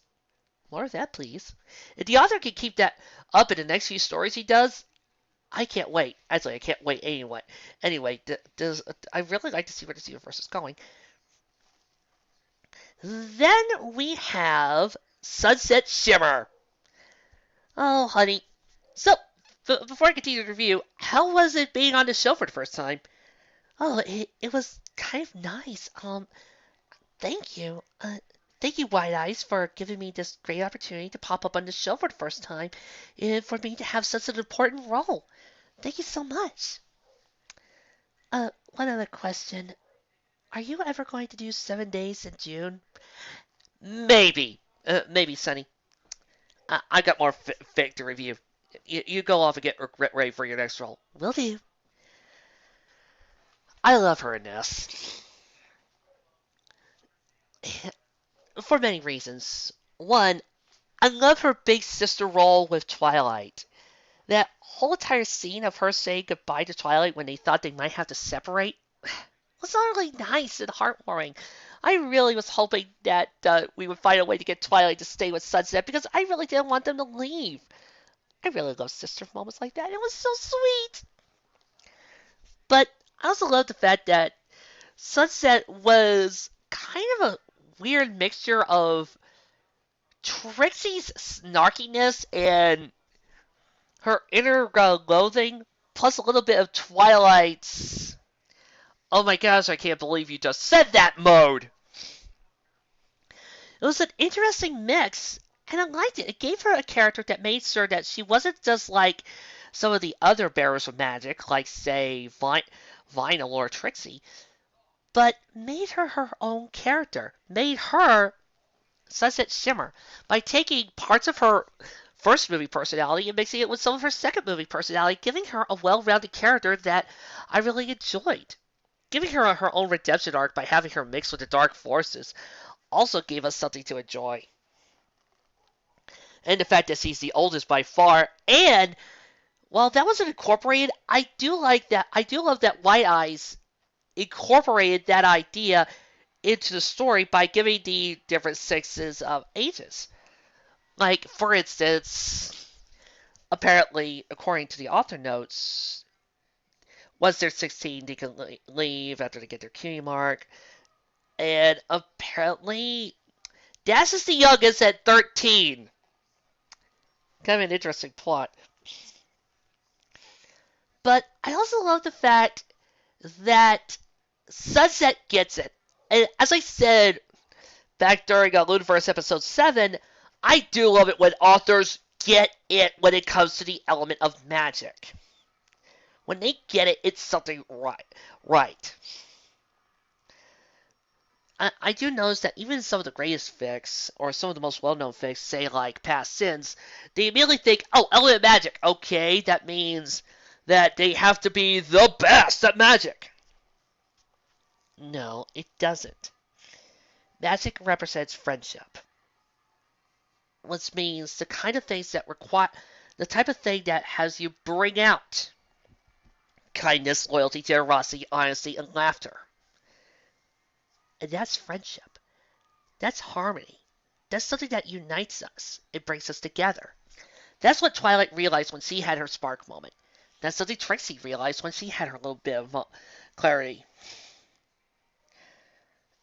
More of that, please. If the author can keep that up in the next few stories he does, I can't wait. Actually, I can't wait anyway. Anyway, I really like to see where this universe is going. Then we have Sunset Shimmer. Oh, honey. So, before I continue the review, how was it being on the show for the first time? Oh, it was kind of nice. Thank you. Thank you, White Eyes, for giving me this great opportunity to pop up on the show for the first time, and for me to have such an important role. Thank you so much. One other question. Are you ever going to do 7 days in June? Maybe. Maybe, Sonny. I got more fic to review. You go off and get ready for your next role. Will do. I love her in this. For many reasons. One, I love her big sister role with Twilight. That whole entire scene of her saying goodbye to Twilight when they thought they might have to separate was really nice and heartwarming. I really was hoping that we would find a way to get Twilight to stay with Sunset because I really didn't want them to leave. I really love sister moments like that. It was so sweet. But I also love the fact that Sunset was kind of a weird mixture of Trixie's snarkiness and her inner loathing, plus a little bit of Twilight's "oh my gosh, I can't believe you just said that" mode. It was an interesting mix, and I liked it. It gave her a character that made sure that she wasn't just like some of the other bearers of magic, like, say, Vinyl or Trixie, but made her her own character. Made her Sunset Shimmer by taking parts of her first movie personality and mixing it with some of her second movie personality, giving her a well-rounded character that I really enjoyed. Giving her her own redemption arc by having her mixed with the dark forces also gave us something to enjoy. And the fact that she's the oldest by far, and while that wasn't incorporated, I do love that White Eyes incorporated that idea into the story by giving the different sexes of ages. Like, for instance, apparently, according to the author notes, once they're 16, they can leave after they get their cutie mark. And apparently, Dash is the youngest at 13. Kind of an interesting plot. But I also love the fact that Sunset gets it. And as I said back during Lunaverse episode 7, I do love it when authors get it when it comes to the element of magic. When they get it, it's something right. I do notice that even some of the greatest fics, or some of the most well-known fics, say like Past Sins, they immediately think, oh, element magic. Okay, that means that they have to be the best at magic. No, it doesn't. Magic represents friendship. Which means the kind of things that require, the type of thing that has you bring out kindness, loyalty, generosity, honesty, and laughter. And that's friendship. That's harmony. That's something that unites us. It brings us together. That's what Twilight realized when she had her spark moment. That's something Trixie realized when she had her little bit of clarity.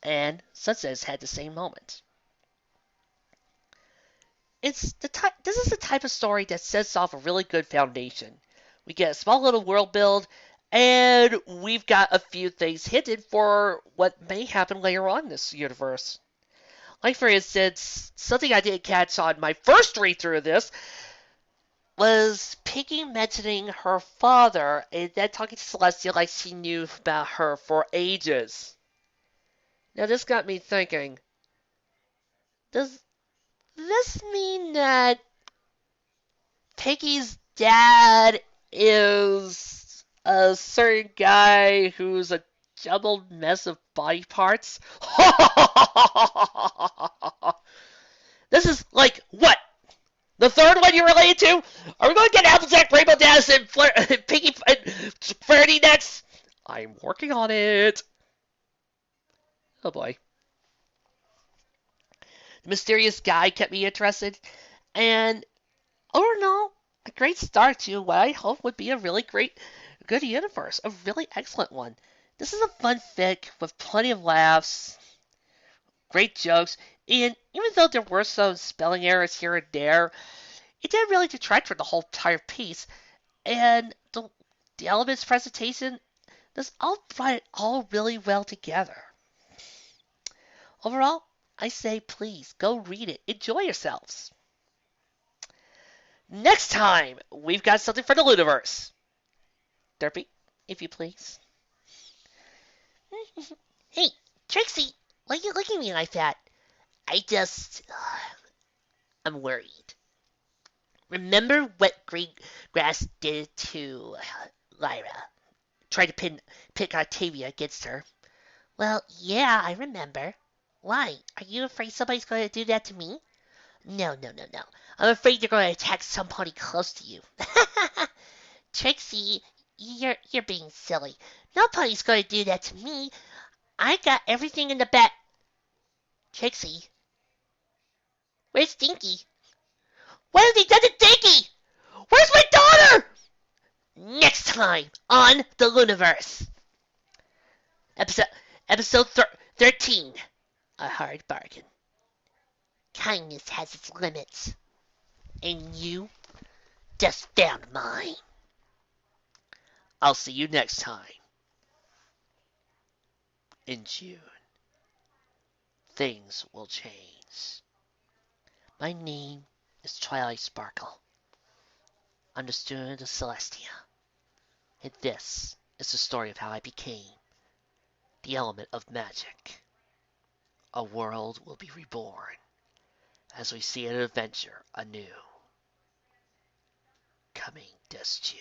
And Sunset has had the same moment. This is the type of story that sets off a really good foundation. We get a small little world build, and we've got a few things hidden for what may happen later on in this universe. Like, for instance, something I didn't catch on my first read through of this was Piggy mentioning her father and then talking to Celestia like she knew about her for ages. Now, this got me thinking, does this mean that Piggy's dad is a certain guy who's a jumbled mess of body parts? This is like, what? The third one you're related to? Are we going to get Applejack, Rainbow Dash, and Piggy and Flaherty next? I'm working on it. Oh boy. The mysterious guy kept me interested, and overall, a great start to what I hope would be a really good universe. A really excellent one. This is a fun fic with plenty of laughs, great jokes, and even though there were some spelling errors here and there, it didn't really detract from the whole entire piece. And the elements presentation, this all brought it all really well together. Overall, I say please go read it. Enjoy yourselves. Next time, we've got something for the Ludiverse. Derpy, if you please. Hey, Trixie, why are you looking at me like that? I'm worried. Remember what Grass did to Lyra? Tried to pick Octavia against her. Well, yeah, I remember. Why? Are you afraid somebody's going to do that to me? No, no, no, no. I'm afraid they're going to attack somebody close to you. Trixie, you're being silly. Nobody's going to do that to me. I got everything in the bag. Trixie, where's Dinky? What have they done to Dinky? Where's my daughter? Next time on the Luniverse. Episode 13. A hard bargain. Kindness has its limits. And you just found mine. I'll see you next time. In June. Things will change. My name is Twilight Sparkle. I'm the student of Celestia. And this is the story of how I became the element of magic. A world will be reborn as we see an adventure anew. Coming this June.